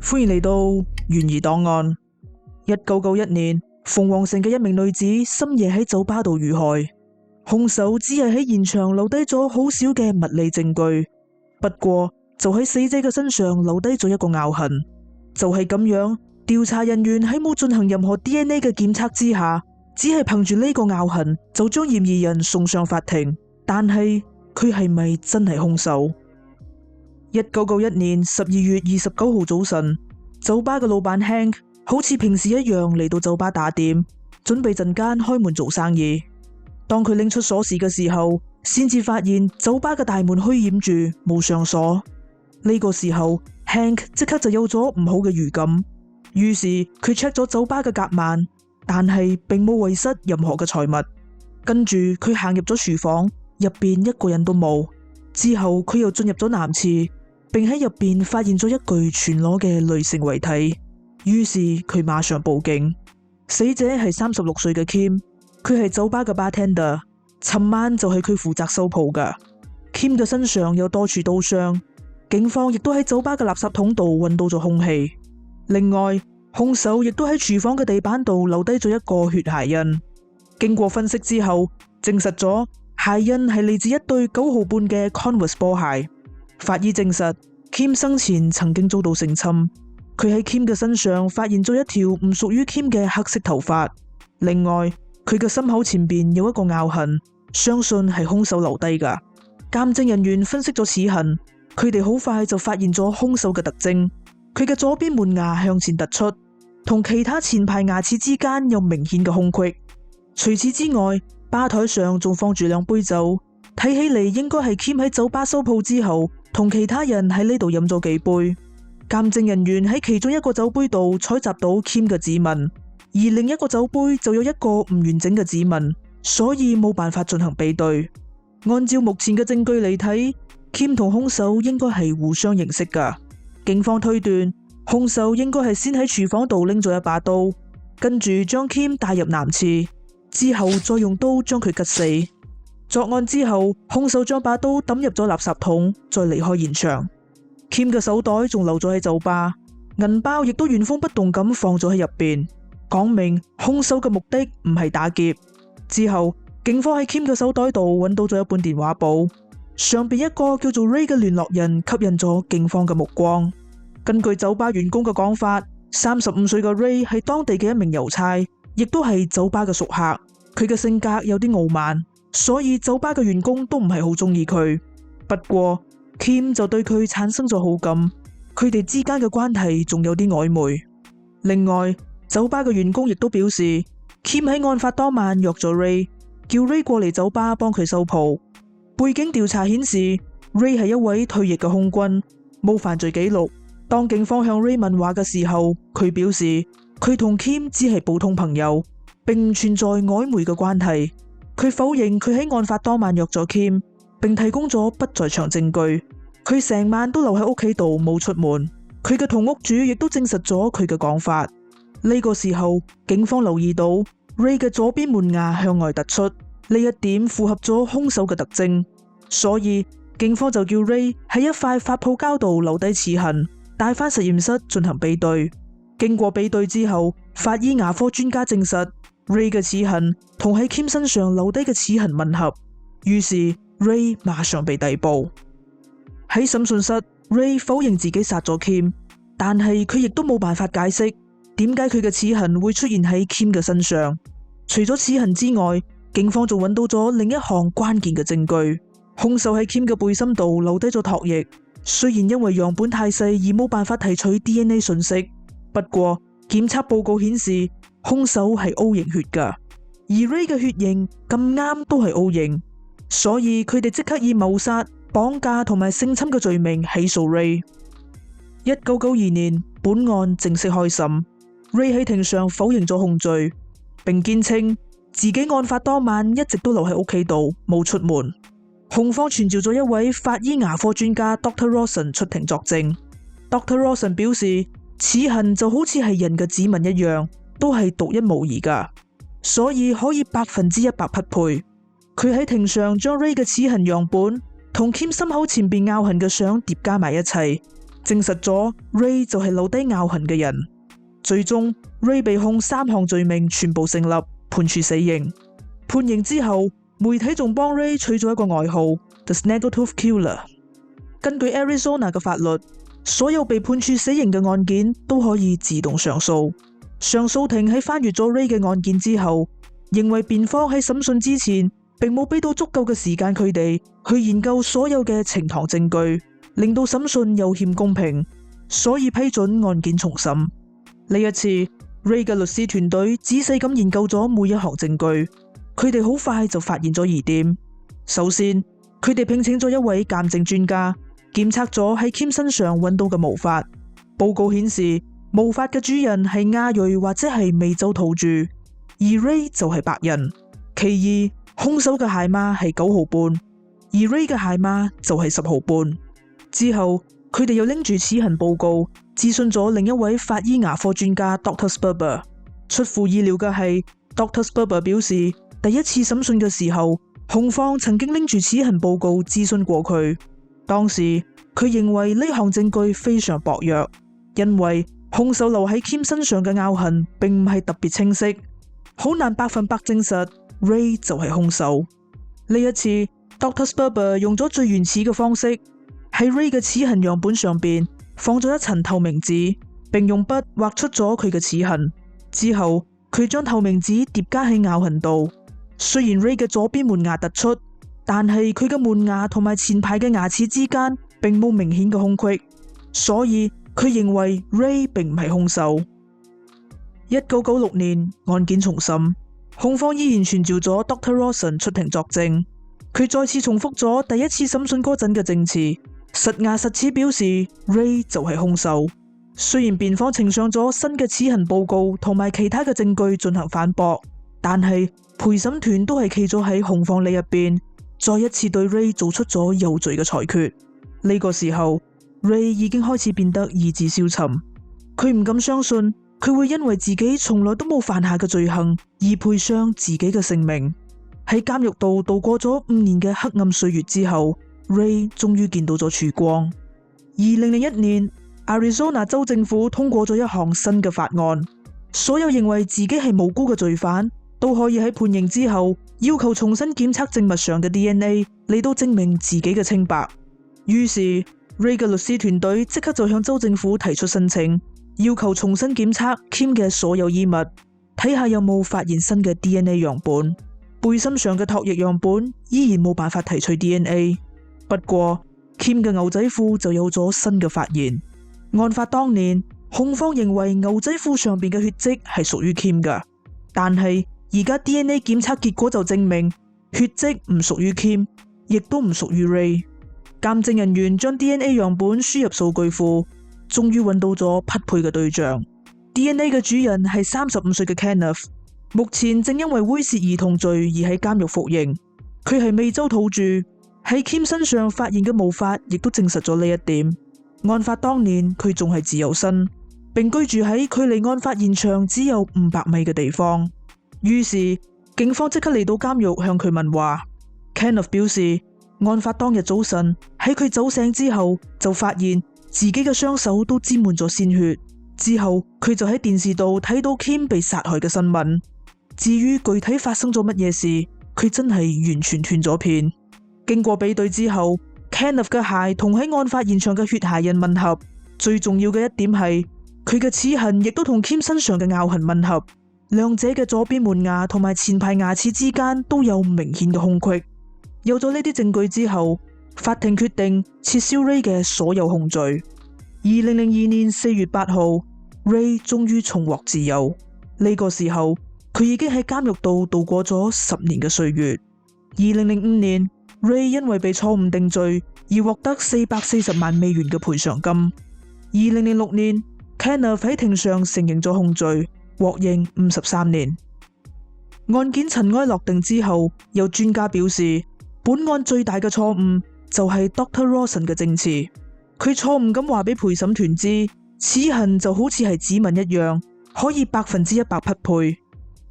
歡迎嚟到懸疑檔案。1991年，鳳凰城嘅一名女子深夜喺酒吧度遇害，兇手只係喺現場留低咗好少嘅物理證據，不過就喺死者嘅身上留低咗一個咬痕。就係咁樣，調查人員喺冇進行任何 DNA 嘅檢測之下，只係憑住呢個咬痕就將嫌疑人送上法庭。但係佢係咪真係兇手？1991年12月29號早晨，酒吧嘅老闆 Hank 好似平時一樣嚟到酒吧打點，準備陣間開門做生意。當佢拎出鎖匙嘅時候，先至發現酒吧嘅大門虛掩住，冇上鎖。呢個時候 Hank 即刻就有咗唔好嘅預感，於是佢 check 咗酒吧嘅夾萬，但係並冇遺失任何嘅財物。跟住佢行入咗廚房，入邊一個人都冇。之後佢又進入咗男廁，並喺入邊發現咗一具全裸嘅女性遺體，於是佢馬上報警。死者係36歲嘅 Kim， 佢係酒吧嘅 bartender， 尋晚就係佢負責收鋪㗎。Kim 嘅身上有多處刀傷，警方亦都喺酒吧嘅垃圾桶度揾到咗兇器。另外，兇手亦都喺廚房嘅地板度留低咗一個血鞋印。經過分析之後，證實咗鞋印係嚟自一對9號半嘅 Converse 波鞋。法醫證實Kim 生前曾經遭到性侵，佢喺 Kim 嘅身上發現咗一條唔屬於 Kim 嘅黑色頭髮。另外，佢嘅心口前邊有一個咬痕，相信係兇手留低㗎。鑑證人員分析咗此痕，佢哋好快就發現咗兇手嘅特徵。佢嘅左邊門牙向前突出，同其他前排牙齒之間有明顯嘅空隙。除此之外，吧台上仲放住2杯酒，睇起嚟應該係 Kim 喺酒吧收鋪之後，同其他人喺呢度飲咗幾杯。鑑證人員喺其中一個酒杯度採集到 Kim 嘅指紋，而另一個酒杯就有一個唔完整嘅指紋，所以冇辦法進行比對。按照目前嘅證據嚟睇，Kim 同兇手應該係互相認識㗎。警方推斷，兇手應該係先喺廚房度拎咗一把刀，跟住將 Kim 帶入男廁，之後再用刀將佢吉死。作案之後，兇手將把刀抌入咗垃圾桶，再離開現場。Kim 嘅手袋仲留咗喺酒吧，銀包亦都原封不動咁放咗喺入邊，講明兇手嘅目的唔係打劫。之後，警方喺 Kim 嘅手袋度揾到咗一本電話簿，上邊一個叫做 Ray 嘅聯絡人吸引咗警方嘅目光。根據酒吧員工嘅講法，35歲嘅 Ray 係當地嘅一名郵差，亦都係酒吧嘅熟客。佢嘅性格有啲傲慢，所以酒吧嘅員工都唔係好中意佢。不過 Kim 就對佢產生咗好感，佢哋之間嘅關係仲有啲曖昧。另外，酒吧嘅員工亦都表示 Kim 喺案發當晚約咗 Ray， 叫 Ray 過嚟酒吧幫佢收鋪。背景調查顯示 Ray 係一位退役嘅空軍，冇犯罪記錄。當警方向 Ray 問話嘅時候，佢表示佢同 Kim 只係普通朋友，並唔存在曖昧嘅關係。佢否認佢喺案發當晚約咗 Kim， 並提供咗不在場證據。佢成晚都留喺屋企度冇出門。佢嘅同屋主亦都證實咗佢嘅講法。呢個時候，警方留意到 Ray 嘅左邊門牙向外突出，呢一點符合咗兇手嘅特徵，所以警方就叫 Ray 喺一塊發泡膠度留低此痕，帶返實驗室進行比對。經過比對之後，法醫牙科專家證實 Ray 嘅齒痕同喺 Kim 身上留低嘅齒痕吻合，於是 Ray 馬上被逮捕。喺審訊室， Ray 否認自己殺咗 Kim， 但係佢亦都冇辦法解釋點解佢嘅齒痕會出現喺 Kim 嘅身上。除咗齒痕之外，警方仲揾到咗另一項關鍵嘅證據，兇手喺 Kim 嘅背心度留低咗唾液。雖然因為樣本太細而冇辦法提取 DNA 信息，不過檢測報告顯示兇手係 O 型血㗎，而 Ray 嘅血型咁啱都係 O 型，所以佢哋即刻以謀殺、綁架同埋性侵嘅罪名起訴 Ray。1992年，本案正式開審。Ray 喺庭上否認咗控罪，並堅稱自己案發當晚一直都留喺屋企度冇出門。控方傳召咗一位法醫牙科專家 Dr. Rawson 出庭作證。Dr. Rawson 表示，齒痕就好似係人嘅指紋一樣，都係獨一無二㗎，所以可以100%匹配。佢喺庭上將 Ray 嘅齒痕樣本同 Kim 心口前邊拗痕嘅相疊加埋一齊，證實咗 Ray 就係留低拗痕嘅人。最終 Ray 被控3項罪名全部成立，判處死刑。判刑之後，媒體仲幫 Ray 取咗一個外號 The Snaggletooth Killer。根據 Arizona 嘅法律，所有被判處死刑嘅案件都可以自動上訴。上訴庭喺翻閱咗 Ray 嘅案件之後，認為辯方喺審訊之前並冇俾到足夠嘅時間佢哋去研究所有嘅呈堂證據，令到審訊有欠公平，所以批准案件重審。呢一次 Ray 嘅律師團隊仔細咁研究咗每一項證據，佢哋好快就發現咗疑點。首先，佢哋聘請咗一位鑑證專家，檢測咗喺 Kim 身上揾到嘅毛髮。報告顯示，毛髮嘅主人係亞裔或者係美洲土著，而 Ray 就係白人。其二，兇手嘅鞋碼係9號半，而 Ray 嘅鞋碼就係10號半。之後，佢哋又拎住齒痕報告，諮詢咗另一位法醫牙科專家 Dr. Sperber。出乎意料嘅係 ，Dr. Sperber 表示，第一次審訊嘅時候，控方曾經拎住齒痕報告諮詢過佢。當時佢認為呢項證據非常薄弱，因為兇手留喺 Kim 身上嘅拗痕並唔係特別清晰，好難100%證實 Ray 就係兇手。呢一次 Dr. Sperber 用咗最原始嘅方式，喺 Ray 嘅齒痕樣本上邊放咗一層透明紙，並用筆畫出咗佢嘅齒痕。之後佢將透明紙疊加喺拗痕度。雖然 Ray 嘅左邊門牙突出，但係佢嘅門牙同埋前排嘅牙齒之間並冇明顯嘅空隙，所以佢認為 Ray 並唔係兇手。1996年案件重審，控方依然傳召咗 Dr. Rawson 出庭作證。佢再次重複咗第一次審訊嗰陣嘅證詞，實牙實齒表示 Ray 就係兇手。雖然辯方呈上咗新嘅齒痕報告同埋其他嘅證據進行反駁，但係陪審團都係企咗喺控方呢一邊，再一次對 Ray 做出咗有罪嘅裁決。呢個時候 Ray 已經開始變得意志消沉，佢唔敢相信佢會因為自己從來都冇犯下嘅罪行而賠上自己嘅性命。喺監獄度度過咗5年嘅黑暗歲月之後， Ray 終於見到咗曙光。2001年 Arizona 州政府通過咗一項新嘅法案，所有認為自己係無辜嘅罪犯都可以喺判刑之後要求重新檢測證物上嘅 DNA 嚟到證明自己嘅清白。於是 Ray 嘅律師團隊即刻就向州政府提出申請，要求重新檢測 Kim 嘅所有衣物，睇下有冇發現新嘅 DNA 樣本。背心上嘅唾液樣本依然冇辦法提取 DNA， 不過 Kim 嘅牛仔褲就有咗新嘅發現。案發當年，控方認為牛仔褲上邊嘅血跡係屬於 Kim 㗎，但係而家 DNA 檢測結果就證明血跡唔屬於 Kim， 亦都唔屬於 Ray。鑑證人員將 DNA 樣本輸入數據庫，終於揾到咗匹配嘅對象。DNA 嘅主人係35歲嘅 Kenneth， 目前正因為猥褻兒童罪而喺監獄服刑。佢係美洲土著，喺 Kim 身上發現嘅毛髮亦都證實咗呢一點。案發當年佢仲係自由身，並居住喺距離案發現場只有500米嘅地方。於是警方即刻嚟到監獄向佢問話。Kenneth 表示，案發當日早晨喺佢走醒之後，就發現自己嘅雙手都沾滿咗鮮血。之後佢就喺電視度睇到 Kim 被殺害嘅新聞。至於具體發生咗乜嘢事，佢真係完全斷咗片。經過比對之後，Kenneth 嘅鞋同喺案發現場嘅血鞋印吻合，最重要嘅一點係佢嘅齒痕亦都同 Kim 身上嘅拗痕吻合，兩者嘅左邊門牙同埋前排牙齒之間都有明顯嘅空隙。有咗呢啲證據之後，法庭決定撤銷 Ray 嘅所有控罪。2002年4月8號 Ray 終於重獲自由。呢個時候佢已經喺監獄度度過咗10年嘅歲月。2005年Ray 因為被錯誤定罪而獲得440萬美元嘅賠償金。2006年 Kenneth 喺庭上承認咗控罪，獲刑53年。案件塵埃落定之後，有專家表示，本案最大嘅錯誤就係 Dr. Rawson 嘅證詞。佢錯誤咁話俾陪審團知，齒痕就好似係指紋一樣，可以100%匹配，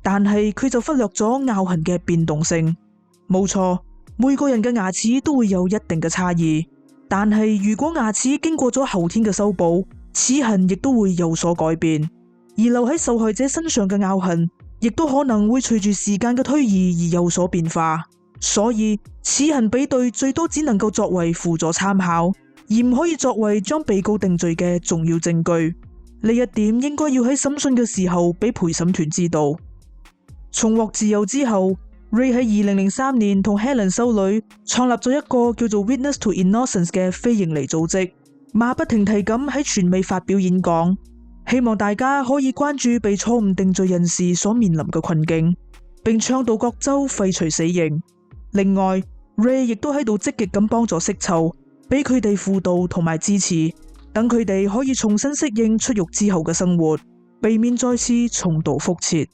但係佢就忽略咗拗痕嘅變動性。冇錯，每個人嘅牙齒都會有一定嘅差異，但係如果牙齒經過咗後天嘅修補，齒痕亦都會有所改變，而留喺受害者身上嘅咬痕，亦都可能會隨住時間嘅推移而有所變化。所以齒痕比對最多只能夠作為輔助參考，而唔可以作為將被告定罪嘅重要證據。呢一點應該要喺審訊嘅時候俾陪審團知道。重獲自由之後，Ray 喺2003年同 Helen 修女創立咗一個叫做 Witness to Innocence 嘅非營利組織，馬不停蹄咁喺全美發表演講，希望大家可以關注被錯誤定罪人士所面臨嘅困境，並倡導各州廢除死刑。另外 Ray 亦都喺度積極咁幫助釋囚，俾佢哋輔導同埋支持，等佢哋可以重新適應出獄之後嘅生活，避免再次重蹈覆轍。